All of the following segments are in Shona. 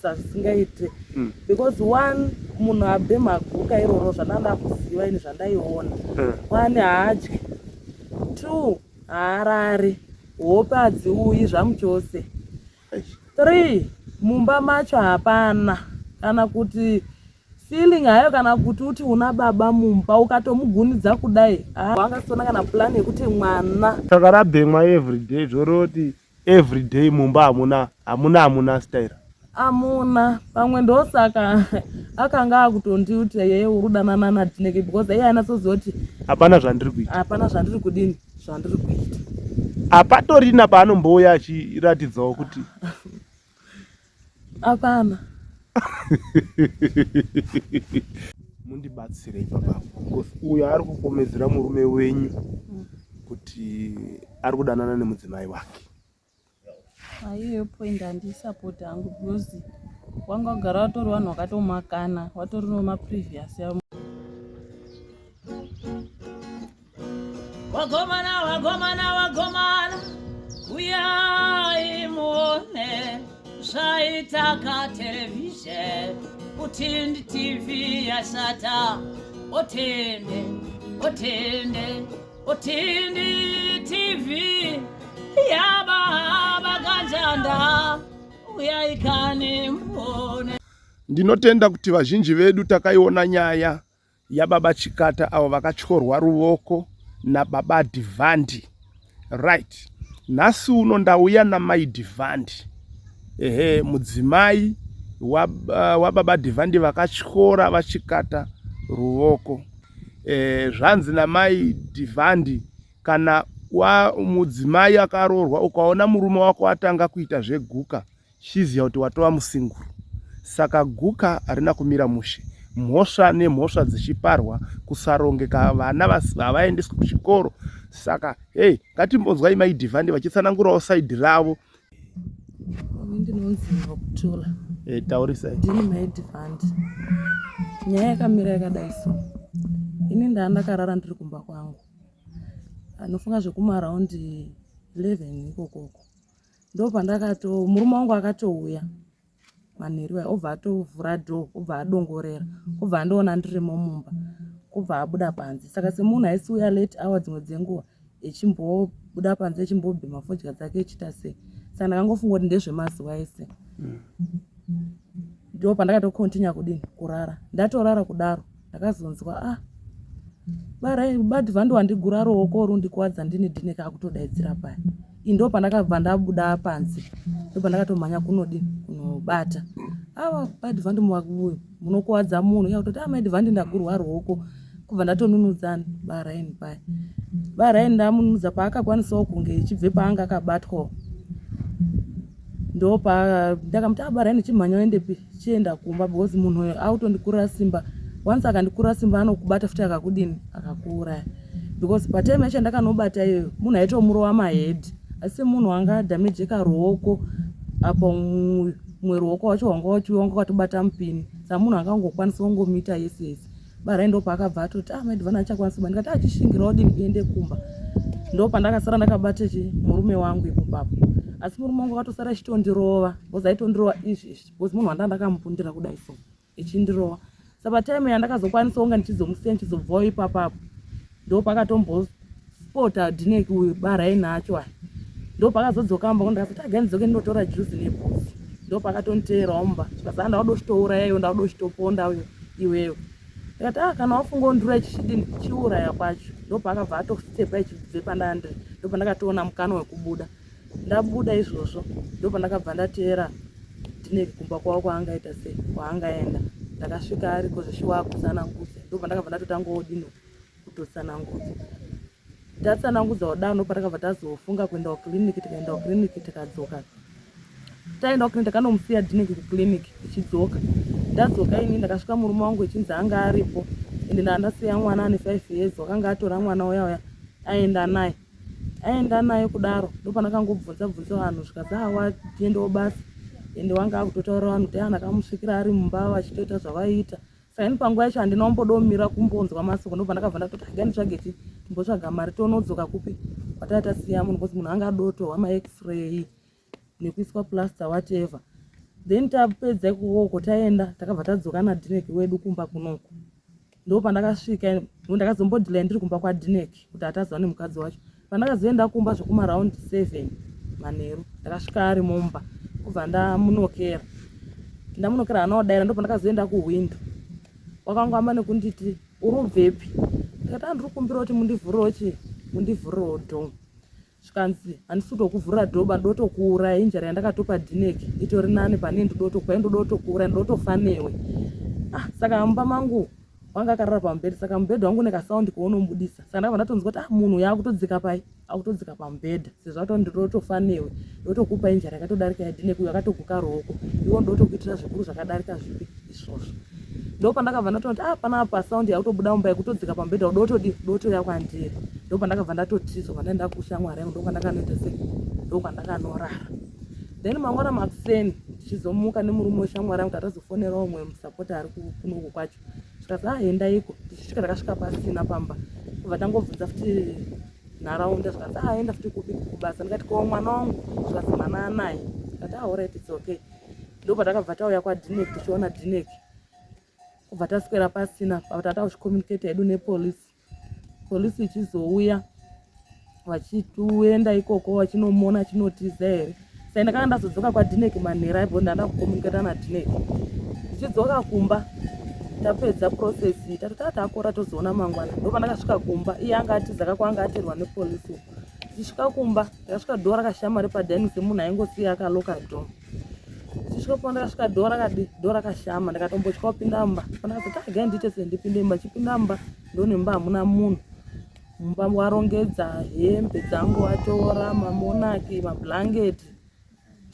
kuisa zvisingaite because one munhu abve maguka iroro zvandanda kuziva ini zvandaiona one haadyi 2 haarari hope hadziuyi zvamuchose 3 mumba macho hapana kana kuti feeling hayo kana kuti uti una baba mumba ukatomugunidza kudai wangasona kana plan yekuti mwana saka rabhemwa everyday zvoroti everyday mumba hamuna style amuna pamwe ndosaka akanga akutondiuti yeye urudanana nadineke because iye anasoziva kuti hapana zvandiri kuita hapana zvandiri kudini zvandiri kuita hapatorina paanombouya achiratidzawo kuti hapana. Mundibatsirei papa uyo ari kukomedzera murume wenyu kuti ari kudanana nemudzimai wake. Aiyo point handisapoti hangu because wanga wagara watori vanhu vakatomakana watori nemaprevious yavo. Wagomana uyai muone zvaitaka television utindi TV yashata otende TV yaba ganjanda uyaikane muone. Ndinotenda kuti vazhinji vedu takaiona nyaya yababa Chikata avo vakatyorwa ruwoko nababa Dvant. Right. Nhasi uno ndauya naMai Dvant. Mudzimai wababa Dvant vakatyora vaChikata ruwoko. Zvanzi naMai Dvant kana mudzimai akaroorwa ukaona murume wako atanga kuita zveguka chiziva kuti watova musinguru. Saka guka harina kumira mushe. Mhosva nemhosva dzichiparwa kusarongeka vana havaendeswi kuchikoro. Saka ngatimbonzwai Mai Dvant vachitsanangurawo saidhi ravo. Ndinonzi Votaurao. Taurisai. Ndini Mai Dvant. Nyaya yakamira yakadai so. Ini ndakarara ndiri kumba kwangu. Anofunga zvekumaraundi 11 ikokoko. Ndopandakato murume wangu akatouya. Manheriwa obva atovhura dhoo obva adongorera obva andoona ndirimo mumba obva abuda panze. Saka semunhu aisiuya late hour dzimwe dzenguva echimbobuda panze echimbobhema fodya dzake echita sei. Saka ndakangofunga kuti ndezvemazuva ese. Ndo pandakatokontinya kudini kurara. Ndatorara kudaro ndakazonzwa Baba Dvant wandigura ruwoko rundikuwadza ndini dhine kakutodaidzira paya. Ndo pandakabva ndabuda panze. Ndo pandakatomhanya kunobata. Baba Dvant munokuwadza munhu yakutoti Mai Dvant ndagurwa ruwoko kubva ndatonunudza baraini paya. Baraini ndamunudza paakakwanisawo kunge echibve paanga akabatwa. Ndo ndakamati baraini chimhanya uendepi chienda kumba because munhu autondikura simba. Once akandikura simba anokubata futi akakudini akakuuraya. Because patime yacho ndakanobata iyoyo munhu aitomurova mahedhi. Asi munhu wanga adhamejeka ruwoko apo mumwe ruwoko wacho wanga wakatobata mupini. Saka munhu angangokwanisa kungomita yese. Baraini ndo paakabva atoti Mai Dvant achakwanisa kuba ndikati achishingirawo dini kuende kumba. Ndo pandakasara ndakabata murume wangu ipapo. Asi murume wangu akatosara achitondirova because aitondirova izvi because munhu wandakamupundira kudai so echindirova. Saka time yandakazokwanisa kunga ndichizomusiya ndichizobvawo ipapapo ndo pakatombosipota dhine baraini acho aya. Ndo pakazodzoka mba ndakati ndidzoke ndinotora juice nebhuzi. Ndo pakatoniteerawo mba saka ndauda kuchitouraya iyo ndauda kuchitoponda iweyo. Ndikati kana wafunga kundura chichidini chiuraya kwacho. Ndo pakabva atostepa echibve pandandiri. Ndo pandakatoona mukana wekubuda. Ndabuda izvozvo ndo pandakabva ndateera dhine kumba kwawo kwaangaita sei kwaangaenda. Ndakasvika ari kozvishiwa kutsanangudza. Ndo pandakabva ndatotangawo dino kutotsanangudza. Tatsanangudza kudaro ndo pandakabva tazofunga kuenda kukiriniki. Tikaenda kukiriniki tikadzoka. Taenda kukiriniki takanomusiya dhine kukiriniki tichidzoka. Ndadzoka ini ndakasvika murume wangu echinzi anga aripo. Ende ndandasiya mwana ane 5 years wakanga atora mwana uya aenda naye kudaro. Ndo pandakangobvunza vanhu zvikazi tiendewo basi. Ende wanga akutotaura vanhu kuti ndakamusvikira ari mumba vachitoita zvavaiita. Saka ini panguva yacho handina kumbodomira kumbonzwa masoko. Ndo pandakabva ndatoti nganitsvage timbotsvaga mari tonodzoka kupi kwatanga tasiya munhu because munhu anga adotohwa ma x-ray nekuiswa plaster whatever. then tapedza ikoko taenda takabva tadzoka nadhineki wedu kumba kunoku. Ndo pandakasvika ndakazombodhilai ndiri kumba kwadhineki kuti ataziva nemukadzi wacho. Pandakazoenda kumba zvokumaraundi 7 manheru ndakasvika ari mumba kubva ndamunokera hana kudaira. Ndo pandakazoenda kuhwindo wakangamba nekunditi uri ubvepi, ndikati handiri kumbira kuti mundivhurirewo dhomu. Zvikanzi handisi kutokuvhurira dhoba ndotokuuraya injari yandakatopa dhineki itori nani pane ndotokuuraya ndotokuuraya ndotofa newe. Saka mumba mangu wanga akarara pamubhedha, saka mubhedha wangu nekasaundi kwaunombudisa. Saka ndakabva ndatonzwa kuti munhu yakutodzika pai, akutodzika pamubhedha sezvo ato ndotofa newe ndotokupa injari yakatodarika yadhineki uyo akatoguka ruwoko iwo ndotokuitira zvikuru zvakadarika zvipi izvozvo. Ndo pandakabva ndatoti panapa saundi yautobuda mumba yekutodzika pamubhedha udotoya kwandiri. Ndo pandakabva ndatotizwa pandaenda kushamwari yangu, ndo pandakanoita sei, ndo pandakanorara. Then mangwana makuseni ndichizomuka nemurume weshamwari yangu tatazofonerawo umwe musapota ari kunoku kwacho. Zvikazi endaiko, ndichisvika ndakasvika pasina pamba kubva tangobvunza futi nharaunda. Zvikazi enda futi kupi kubasa. Ndikati ko mwana wangu, zvikazi mwana anaye. Ndikati alright it's okay. Ndo patakabva tauya kwadhineki tichiona dhineki kubva taswera pasina tatauchikomunicate hedu nepolisi. Polisi ichizouya vachituenda ikoko vachinomona chinotiza here. Saka ndakanga ndazodzoka kwadhineki manhero aibvo ndandakukomunicata nadhineki. Tichidzoka kumba tapedza procesi tatoti takora tozoona mangwana. Ndo pandakasvika kumba iye anga atizaka kwanga atirwa nepolisi. Tichisvika kumba ndakasvika dhoo rakashama repadining semunhu aingosiya akaloka dhoo. Tichisvika po ndakasvika dhoo rakashama ndakatombotyawo pinda mumba. Pandakazoti gai ndiite sendipinde mumba. Chipinda mumba ndone mumba hamuna munhu. Mumba warongedza hembe dzangu watora mamonaki mablanketi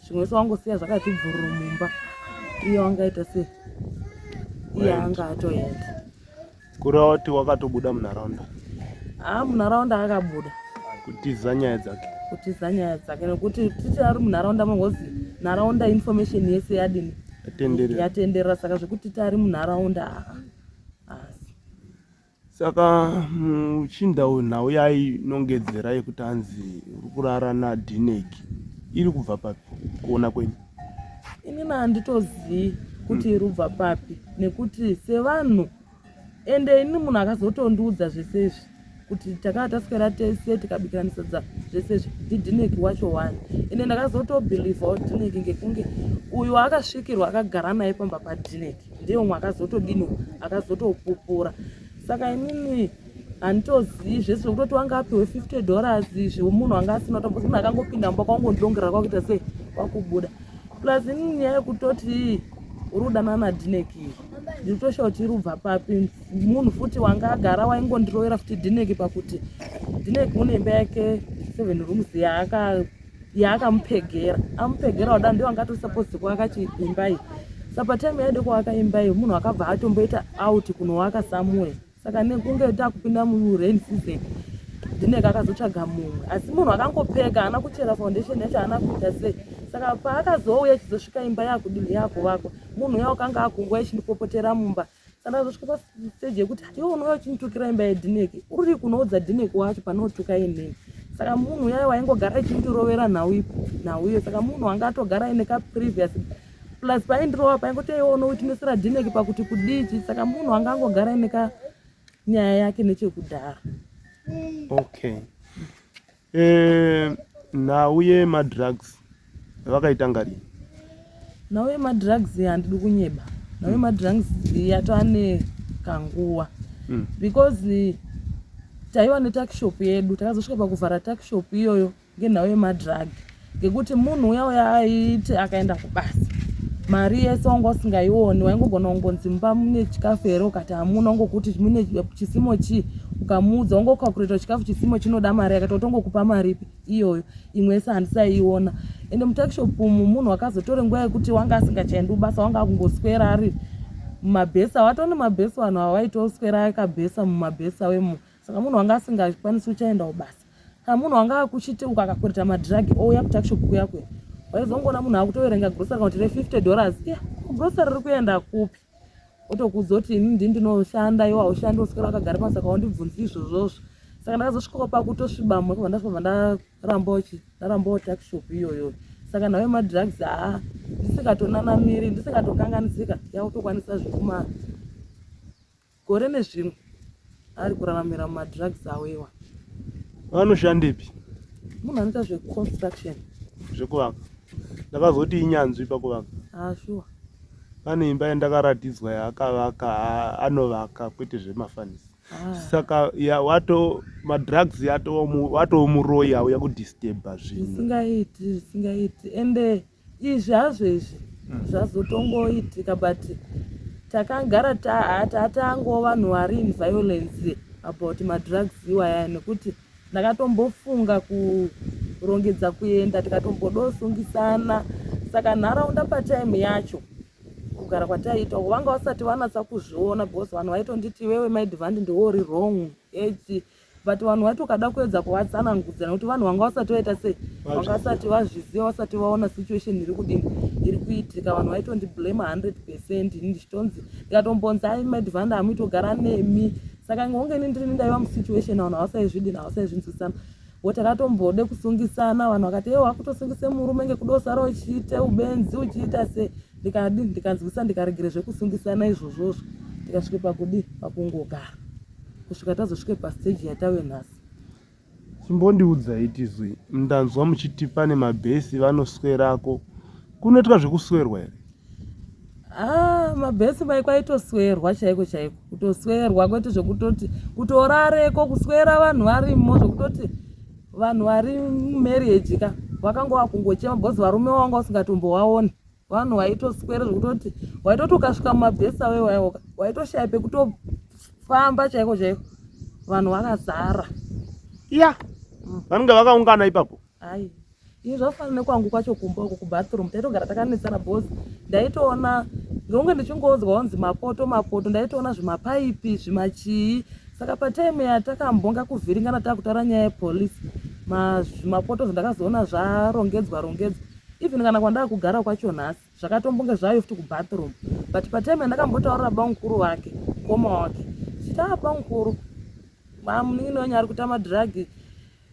zvimwe se wangosiya zvakati bvururu mumba. Iye wangaita sei, iye anga atoenda. Kureva kuti wakatobuda munharaunda? Munharaunda akabuda kutiza nyaya dzake nekuti titi ari munharaunda mangozi nharaunda information yese yadini yatenderera. Saka zvekuti titi ari munharaunda Saka muchinda nhau yainongedzera yekuti hanzi uri kurara nadhineki iri kubva papi kuona kwenyu? Inini handitozivi kuti iri kubva papi nekuti sevanhu ende ini munhu akazotondiudza zvesezvi kuti takanga taswera tese tikabikiranisa zvesezvi ndidhineki wacho wani. Ende ndakazotobhilivhawo dhineki ngekunge uyu akasvikirwa akagara naye pamba padhineki ndiye umwe akazotopupura. Saka inini handitozivi zvese zvekutoti wanga apiwe $50 zvemunhu anga asina kuti munhu akangopinda mumba kwangondongera kwakuita sei wakubuda. Plus inini nyaya yekutoti uri kudana nadhineki nditosha kuti iri kubva papi. Munhu futi wanga agara waingondirovera futi dhineki pakuti dhineki une imba yake 7 rooms yaakamupegera amupegera wada ndiye wanga atosapozzi kuaka imba iyi. Saka patime yaide kuaka imba iyi munhu akabva atomboita out kunovaka somewhere. Saka nekunge takupinda murain season dhineki akazotsvaga mumwe asi munhu akangopega haana kuchera foundation yacho haana kuita sei. Saka paakazouya achizosvika imba yakudini yakuvakwa munhu uya wakanga akunguva ichindipopotera mumba. Saka ndakazosvika pastage yekuti iwe unouya uchinditukira imba yedhineki uri kunoudza dhineki wacho panotuka inini. Saka munhu uya waingogara ichindirovera nhau iyo. Saka munhu wanga atogara aine kaprevious plus paindirova paingoti iwe unoutinisira dhineki pakuti kudichi. Saka munhu wanga angogara aine nyaya yake nechekudhara. Okay. Nhau yemadrugs vakaitanga rini? Nhau yemadrugs handidi kunyeba. Nhau yemadrugs yatova nekanguva because taiva netakishop yedu takazosvika pakuvhara takishop iyoyo ngenhau yemadrug ngekuti munhu uya aiti akaenda kubasa mari yese wanga usingaioni waingogona kungonzi mumba mune chikafu here ukati hamuna ungokuti mune chisimo chii ukamuudza wangokakureta chikafu chisimo chinoda mari yakati tongokupa maripi iyoyo imwe yese handisaiona. Ende mutakishop umu munhu akazotore nguva yekuti wanga asingachaendi kubasa wanga akungoswera ari mumabhesa. Watone mabhesa vanhu ava vaitoswera akabhesa mumabhesa wemu. Saka munhu wanga asingakwanisi uchaenda kubasa. Saka munhu wanga akuchiti ukakakureta madhiragi ouya kutakishop kuyakwe waizongoona munhu akutoverenga grocery account re$50 grocery riri kuenda kupi otokudza kuti ini ndinoshanda iwe haushandi uswera wakagara pasi saka wandibvunzi izvozvozvo. Saka ndakazosvikawo pakutosviba mwe kubva ndarambawo takishop iyoyo. saka nawe madrugs ndisingatonanamiri ndisingatokanganisika yakutokwanisa zvekuma gore nezvimwe ari kuraramira mumadrugs awewa. Vanoshandepi? Munhu anoita zveconstruction. Zvekuvaka. Ndakazoti inyanzvi pakuvaka. Sure. Pane imba yandakaratidzwa yaakavaka anovaka kwete zvemafanisi. Saka madrugs watomuroyi auya kudisturba zvinhu. Zvisingaiti ende izvi hazvo izvi zvazotongoitika but takagara tatangova vanhu vari in violence about madrugs iwaya nekuti ndakatombofunga kurongedza kuenda tikatombodosungisana. Saka nharaunda patime yacho kugara kwataiita vanga vasati vanatsa kuzviona because vanhu vaitonditi wewe Mai Dvant ndeuri wrong age but vanhu vaiti ukada kuedza kuvatsanangudza nekuti vanhu vanga vasati vaita sei vanga vasati vazviziva vasati vaona situation iri kudini iri kuitika. Vanhu vaitondiblame 100% ndichitonzi ndikatombonzi ai Mai Dvant hamuitogara nemi. Saka ngonge ndiri ndaiva musituation vanhu havasaizvidini havasaizvinzwisana bo takatombode kusungisana. Vanhu vakati wakutosungise murume ngekudosara uchiite ubenzi uchiita se ndikanzwisa ndikaregere zvekusungisana izvozvozvo tikasvike pakungogara kusvika tazosvike pastage yatawe nhasi. Chimbondiudzai tizwi ndanzwa muchiti pane mabhesi vanoswerako kunoitwa zvekuswerwa here? Mabhesi kwaitoswerwa chaiko chaiko kutoswerwa kwete zvekutoti kutorareko kuswera vanhu varimo zvekutoti vanhu vari marriage ka vakangova kungochema bhozi varume wanga usingatombowaona. Vanhu vaitoswera zvekutoti waitoti ukasvika mumabhesi awewayo waitoshaya pekutofamba chaiko chaiko vanhu vakazara. Vanenge vakaungana ipapo. Ai izvi zvafanana nekwangu kwacho kumba uko kubathroom taitogara takanetsana bhozi ndaitoona ngeunge ndichingoudzwa kunzi mapoto ndaitoona zvimapaipi zvimachii. Saka patime yatakambonga kuvhiringana takutaura nyaya yepolisi zvimapoto zvandakazoona zvarongedzwa even kana kwandava kugara kwacho nhasi zvakatombonge zvayo futi kubathroom but patime yandakambotaurira bamukuru wake mukoma wake chitava bamukuru munin'ina wenyu ari kuita madhiragi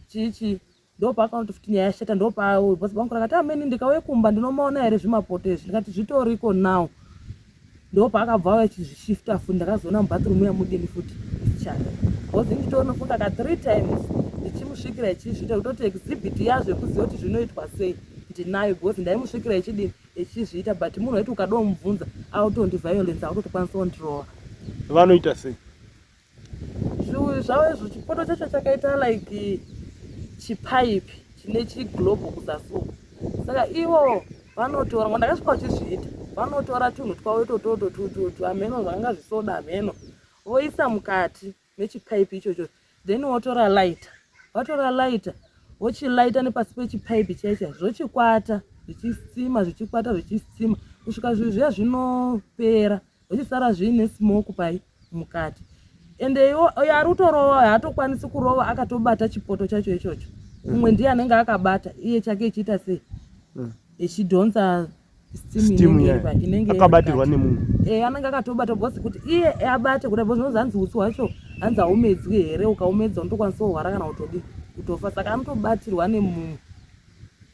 chichi ndopaakaonoti futi nyaya yashata ndopaawe bhosi bamukuru akati ameni ndikauye kumba ndinomaona here zvimapoto izvi ndikati zvitoriko now ndopaakabva vachizvishifta futi ndakazoona mubathroom yamudini futi ichana bhosi ndichitonofunga ka 3 times ndichimusvikira ichizviita kutoti exhibit yazvo yekuziva kuti zvinoitwa sei ndinayo bhosi ndaimusvikira ichidini ichizviita but munhu waiti ukadomubvunza autondi-violence autotokwanisa kundirowa. Vanoita sei? Zvavo izvo chipoto chacho chakaita like chipaipi chine chiglobe kuzasuku. Saka ivo vanotora ndakasvika uchizviita vanotora tunhu twavo totototutu ameno zvakanga zvisoda ameno voisa mukati mechipaipi ichocho then votora lighter vochilaita nepasi pechipaipi chaicha zvochikwata zvichisima zvichikwata zvichisima kusvika zvinhu zviya zvinopera zvochisara zviine smoke pai mukati ende ari kutorova haatokwanisi kurova akatobata chipoto chacho ichocho. Umwe ndiye anenge akabata iye chake ichiita sei ichidhonza steam inenge akabatirwa nemunhu anenge akatobata bhosi kuti iye abate kuda bhosi zvinonzi hanzi utsi hwacho hanzi haumedzwi here ukaumedza unotokwanisa kuhwara kana kutofa saka anotobatirwa nemunhu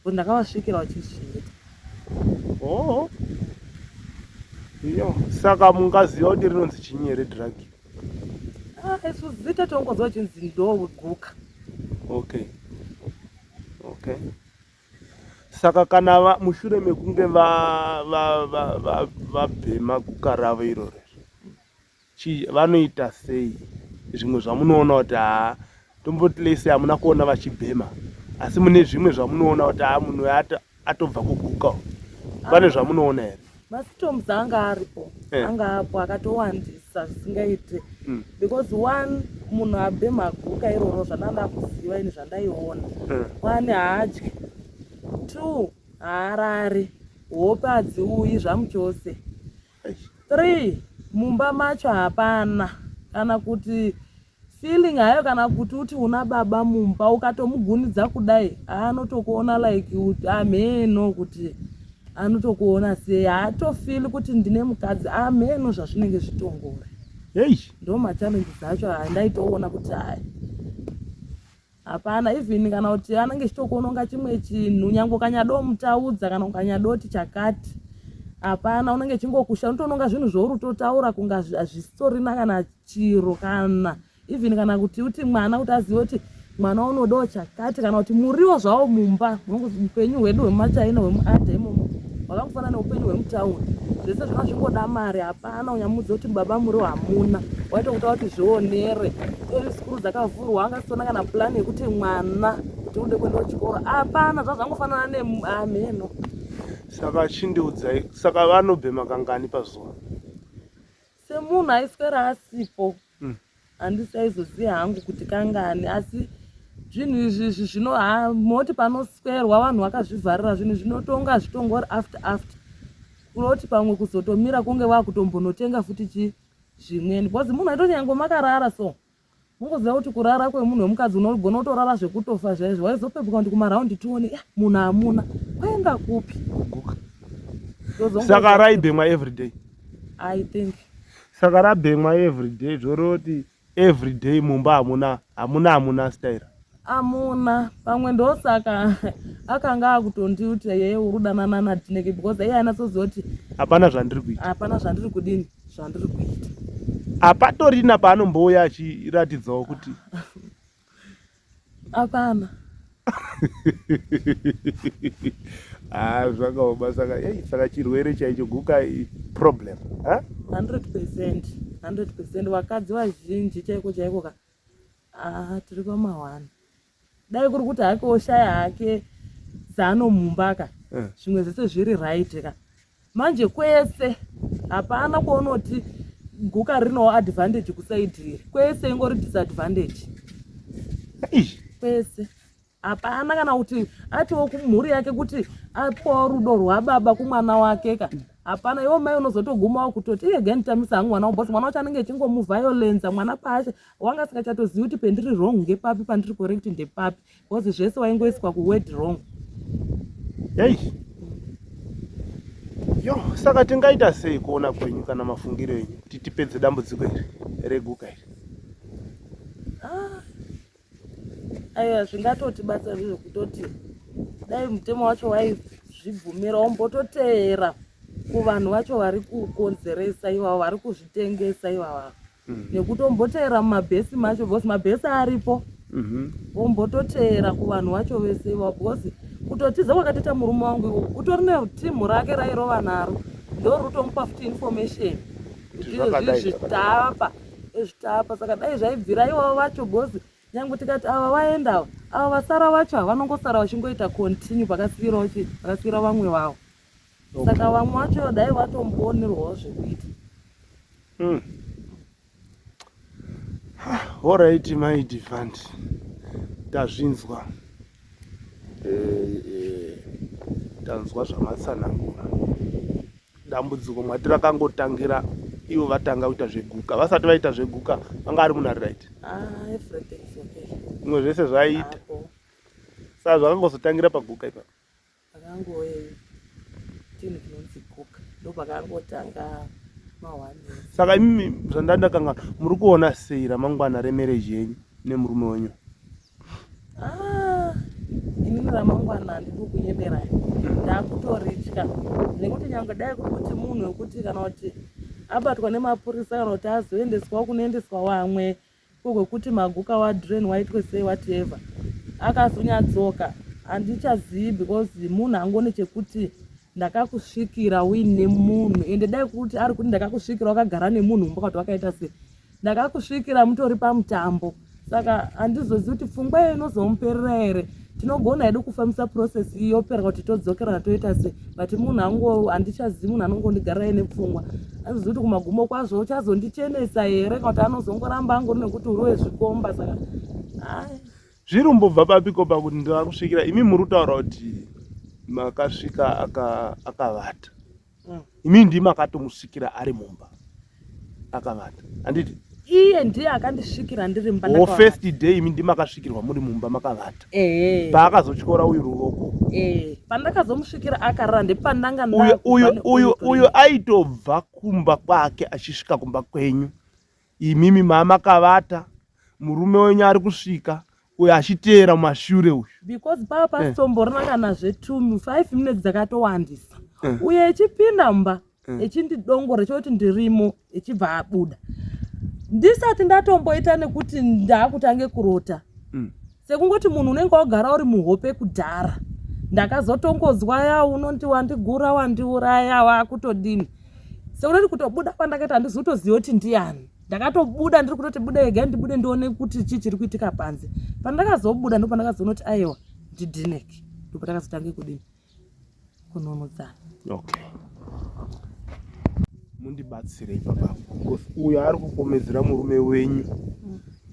kuti ndakavasvikira vachizviita. Saka mungaziva kuti rinonzi chinyi here dhiragi? Isu zita tongonzwa chinzi ndoweguka. Okay. Saka kana mushure mekunge vabhema guka ravo iroro vanoita sei zvimwe zvamunoona kuti tomboti lese hamuna kuona vachibhema asi mune zvimwe zvamunoona kuti munhu atobva kuguka pane zvamunoona here? Masymptoms anga aripo anga apo akatowandisa zvisingaite because one munhu abhema guka iroro zvandanda kuziva ini zvandaiona one haadyi 2 haarari hope hadziuyi zvamuchose 3 mumba macho hapana kana kuti feeling hayo kana kuti uti una baba mumba ukatomugunidza kudai anotokuona like ameno kuti anotokuona sei haatofili kuti ndine mukadzi ameno zvazvinenge zvitongore ndo machallenges acho handaitoona kuti hai hapana. Even kana kuti anenge chitokuononga chimwe chinhu nyange ukanyadomutaudza kana ukanyadoti chakati, hapana, unenge chingokusha unotononga zvinhu zvouri totaura kunga hazvistorina kana chiro. Kana even kana kuti uti mwana kuti azive kuti mwana unodawo chakati, kana kuti muriwo zvawo mumba, upenyu hwedu hwemumachaina hwemuadha imomo hwakangofanana neupenyu hwemutaundi, zvese zvino zvingoda mari. Hapana, unyamudza kuti baba muriwo hamuna, waitokuta kuti zvionere. Sikuru dzakavhurwa, angasitona kana plani yekuti mwana kuti ude kuenda kuchikoro. Hapana, zvazvangofanana neameno. Saka chindiudzai, saka vanobhema kangani pazuva? Semunhu aiswera asipo, handisi aizoziva hangu kuti kangani, asi zvinhu izvi zvino moti panoswerwa vanhu vakazvivharira, zvinhu zvinotonga zvitongori after kunoti pamwe kuzotomira kunge vakutombonotenga futi zvimweni, because munhu aitonyange makarara so mungoziva kuti kurara kwemunhu wemukadzi unogona kutorara zvekutofa zvaizvo. Waizopepuka kuti kumaraundi tione munhu hamuna, kwaenda kupi? Saka raibhemwa everyday, I think. Saka rabhemwa everyday zvoroti everyday mumba hamuna style. Amuna, pamwe ndosaka akanga akutondi kuti yeye urudanana naDineki, because yeye anatsoziva kuti hapana zvandiri kuita, hapana zvandiri kudini, zvandiri kuita. hapatorina paanombouya achiratidzawo kuti hapana. Zvakaoma. Saka chirwere chaicho guka problem 100%. Vakadzi vazhinji chaiko ka tiri pama1. Dai kuri kuti hake oshaya hake dzaanomumbaka, zvimwe zvese zviri right ka. Manje kwese hapana kuonoti guka rinowo advantage kusaidiri, kwese ingori disadvantage kwese. Hapana kana kuti atiwo kumhuri yake kuti apawo rudo rwababa kumwana wake ka. Hapana, iwo mai unozotogumawo kutoti iye nditamisa hangu mwana wacho, mwana wacho anenge echingomuvhiolenza mwana pache, wanga asikachatozivi kuti pendiri wrong ngepapi, pandiri correct ndepapi, because zvese waingoiswa kuword wrong. Saka tingaita sei kuona kwenyu kana mafungiro enyu kuti tipedze dambudziko iri reguka iri? Aiwa, zvingatotibatsa zvizvo kutoti dai mutemo wacho waizvibvumira wombototeera kuvanhu vacho vari kukonzeresa ivavo, vari kuzvitengesa ivava, nekutomboteera mumabhesi macho, because mabhesi aripo, wombototeera kuvanhu vacho vese ivavo, because kutotiza kwakatoita murume wangu utori netimu rake rairova naro, ndo rutomupa futi information zvitapa. Saka dai zvaibvira ivavo vacho, because nyange tikati ava vaenda ava vasara vacho havanongosara vachingoita continue pakasiyira vamwe vavo. Saka vamwe vacho dai vatomboonerwawo zvekuita. Alright, Mai Dvant, tazvinzwa, tanzwa zvamatsanangura. Dambudziko mwati rakangotangira ivo vatanga kuita zveguka, vasati vaita zveguka vanga ari munhu right. Everything is okay. Zvimwe zvese zvaiita, saka zvakangozotangira paguka ipapo. Pakangowe chinhu chinonzi guka ndo pakangotanga ma1 years. Saka imimi zvandandakanga muri kuona sei ramangwana remarriage yenyu nemurume wenyu? Inini ramangwana handidi kunyemerani, ndakutoritya, nekuti nyange dai kuri kuti munhu wekuti kana kuti abatwa nemapurisa kana kuti azoendeswawo kunoendeswa vamwe, kwekuti maguka wadrain waitwe sei whatever, akazonyadzoka handichazivi, because munhu angone chekuti ndakakusvikira uine munhu, ende dai kuti ari kuti ndakakusvikira wakagara nemunhu mumba kuti wakaita sei, ndakakusvikira mutori pamutambo. Saka handizozivi kuti pfungwa inozomuperera here, tinogona hedu kufambisa process iyi yopera kuti todzokera toita sei, but munhu handichazivi munhu anongondigara ine pfungwa, handizivi kuti kumagumo kwazvo uchazondichenesa here kana kuti anozongoramba angori nekuti uri wezvikomba. Saka zviri umbobva papiko pakuti ndakakusvikira? Imi muri kutaura kuti makasvika akavata, imi ndimi makatomusvikira ari mumba akavata, handiti? Iye ndiye akandisvikira ndiri mumba. First day imi ndimi makasvikirwa muri mumba makavata, paakazotyora uyu ruwoko. Pandakazomusvikira akarara ndepandanga uyu aitobva kumba kwake achisvika kumba kwenyu, imimi mamakavata, murume wenyu ari kusvika, uyo achiteera mumashure uyu because pava pasitomborona kana zve2 5 minutes dzakatowandisa uye echipinda mumba echindidongora choti ndirimo echibva abuda ndisati ndatomboita nekuti ndaakutange kurota sekungoti munhu unenge wagara uri muhope kudhara ndakazotongozwa ya unoti wandigura wandiuraya wakutodini sekunoti kutobuda kwandakaita handizotoziva kuti ndiani ndakatobuda ndiri kutoti buda ega ndibude ndione kuti chii chiri kuitika panze pandakazobuda ndo pandakazoona kuti aiwa ndidhineki ndo pandakazotange kudini kunonodzana. Okay, mundibatsirei papa because uyo ari kukomedzera murume wenyu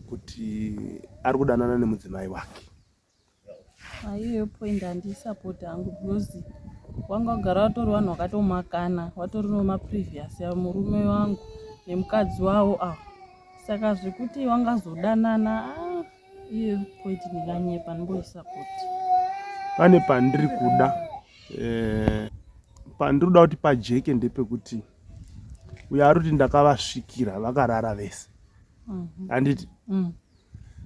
kuti ari kudanana nemudzimai wake. Aiyo point handisapoti hangu because wanga wagara watori vanhu vakatomakana watori nemaprevious ya murume wangu nemukadzi wavo avo saka zvekuti wangazodanana iyo point ndikanyepa ndimboisapoti. Pane pandiri kuda pandiri kuda kuti pajeke ndepekuti uyo ari kuti ndakavasvikira vakarara vese handiti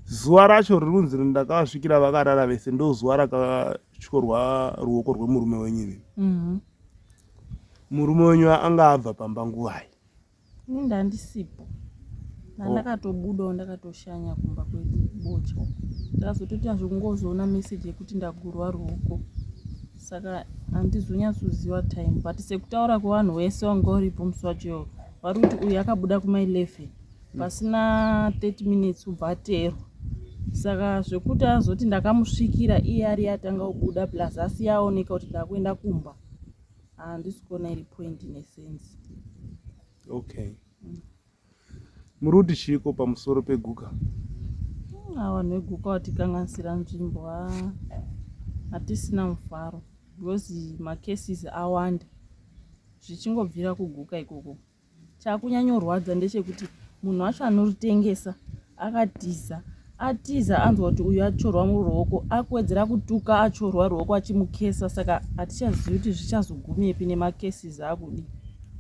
zuva racho riri kunzi ndakavasvikira vakarara vese ndo zuva rakatyorwa ruoko rwemurume wenyu. Murume wenyu anga abva pamba nguvai? Ini ndandisipo ndandakatobudawo ndakatoshanya kumba kwebocha ndakazototi azvokungozoona meseji yekuti ndagurwa ruoko saka handizonyatsoziva time but sekutaura kwevanhu vese wanga uripo musi wacho vari kuti uyu akabuda kuma11 pasina 30 minutes ubva ateerwa saka zvekuti azoti ndakamusvikira iye ari atanga kubuda plus asi yaoneka kuti ndakuenda kumba handisi kuona iri point nesense. Okay, muri kuti chiko pamusoro peguka? Vanhu veguka vatikanganisira nzvimbo hatisina mufaro because macases awanda zvichingobvira kuguka ikoko. Chakunyanyorwadza ndechekuti munhu wacho anoritengesa atiza anzwa kuti uyu achorwa muruoko akuwedzera kutuka achorwa ruoko achimukesa saka hatichazivi kuti zvichazogumepi nemacases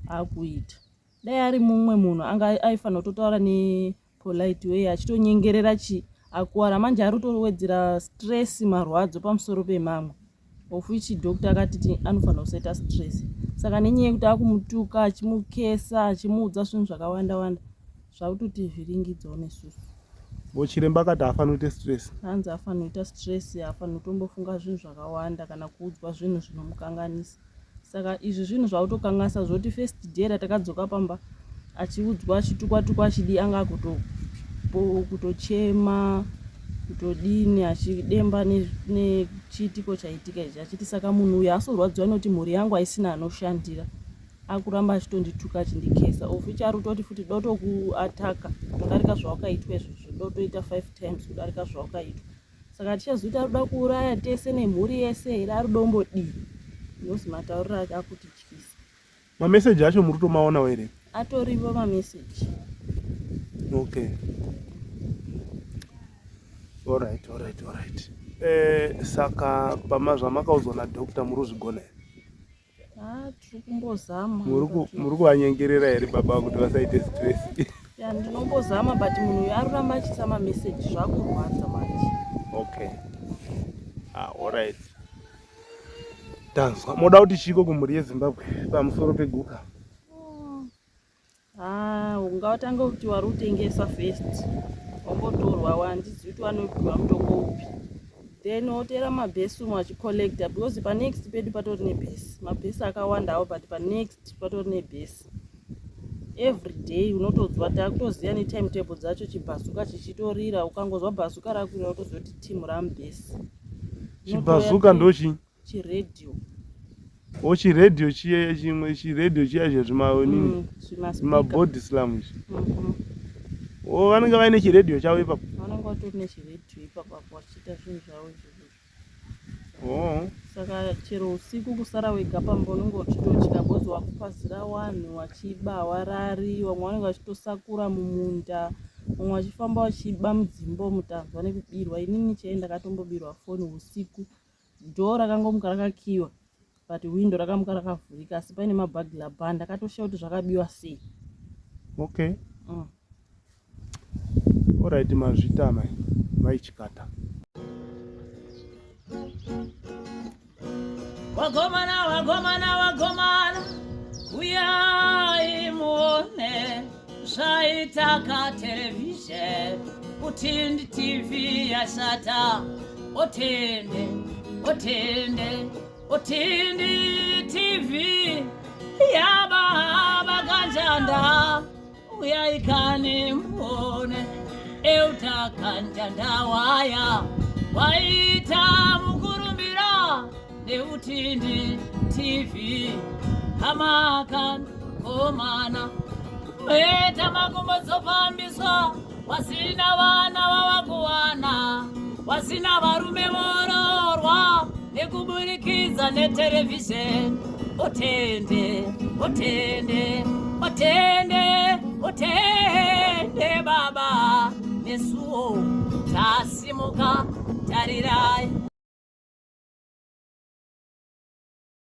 akuita. Dai ari mumwe munhu anga aifanira kutotaura nepolite way achitonyengerera akuwara manje ari kutowedzera stress marwadzo pamusoro pemamwe of which doctor akatiti anofanira kusaita stress saka nenyaya yekuti akumutuka achimukesa achimuudza zvinhu zvakawanda wanda zvakutoti vhiringidzawo nesusu. Chiremba akati haafanira kuita stress? Hanzi haafanira kuita stress, haafanira kutombofunga zvinhu zvakawanda kana kuudzwa zvinhu zvinomukanganisa saka izvi zvinhu zvautokanganisa zvoti first day ratakadzoka pamba achiudzwa achitukwa achidi anga kutochema kutodini achidemba nechiitiko chaitika ichi achiti saka munhu uyu asorwadziwa nekuti mhuri yangu haisina anoshandira akuramba achitondituka achindikesa of which ari kutoti futi doto kuataka kudarika zvawakaitwa izvozvo dotoita 5 times kudarika zvawakaitwa saka tichazoita ari kuda kuuraya tese nemhuri yese here ari dombodii nozi matauriro ake akutityisa. Mameseji acho muri kutomaonawo here? Atoripo mameseji. Okay, alright. Saka zvamakauzwa nadhokta muri kuzvigona here? Tiri kumbozama. Muri kuvanyengerera here baba kuti vasaite stress? Ndinombozama but munhu uyu aruramba achiisa mameseji zvakurwadza manje. Okay, alright. Tanzwa moda kuti chiko kumhuri yeZimbabwe pamusoro peguka? Ungatanga kuti wari kutengesa first wambotorwa wandizivi kuti wanopiwa mutombo upi then wotera mabhesi umwe achicollecta because panext pedu patori nebhesi mabhesi akawandawo but panext patori nebhesi every day unotodzwa takutoziva netimetable dzacho chibhazuka chichitorira ukangozwa bhazuka rakurira utoziva kuti timu ramubhesi. Chibhazuka ndochi? Chiredhio. Chiredhio chiredhio chiya zvimaonini zvimabody slam izvi vanenge vaine chiredhio chavo ipapo? Vanenge vatori nechiredhio ipapo vachiita zvinhu zvavo izvozvo. Saka chero usiku kusara wega pamba unenge uchitotya bozi wakupazira vanhu wachiba warari vamwe vanenge vachitosakura mumunda vamwe vachifamba vachiba mudzimba mutanzwa nekubirwa. Inini chai ndakatombobirwa foni usiku dhoo rakangomuka rakakiwa but window rakamuka rakavhurika asi paine mabhagila bha ndakatoshaya kuti zvakabiwa sei. Okay, alright mazvita mai chikata Wagomana, wagomana, wagomana, uyai muone zvaitaka television, utindi TV yashata, otende, otende, otindi TV yaba kanjanda, uyai kani muone eutaka njanda waya waita mukurumbira neutindi TV hamakan komana eta makumbo zopambiswa wasina vana vavakuwana wasina varume vororwa nekuburikiza netelevisheni otende otende otende otende baba nesuo tasimuka tarirai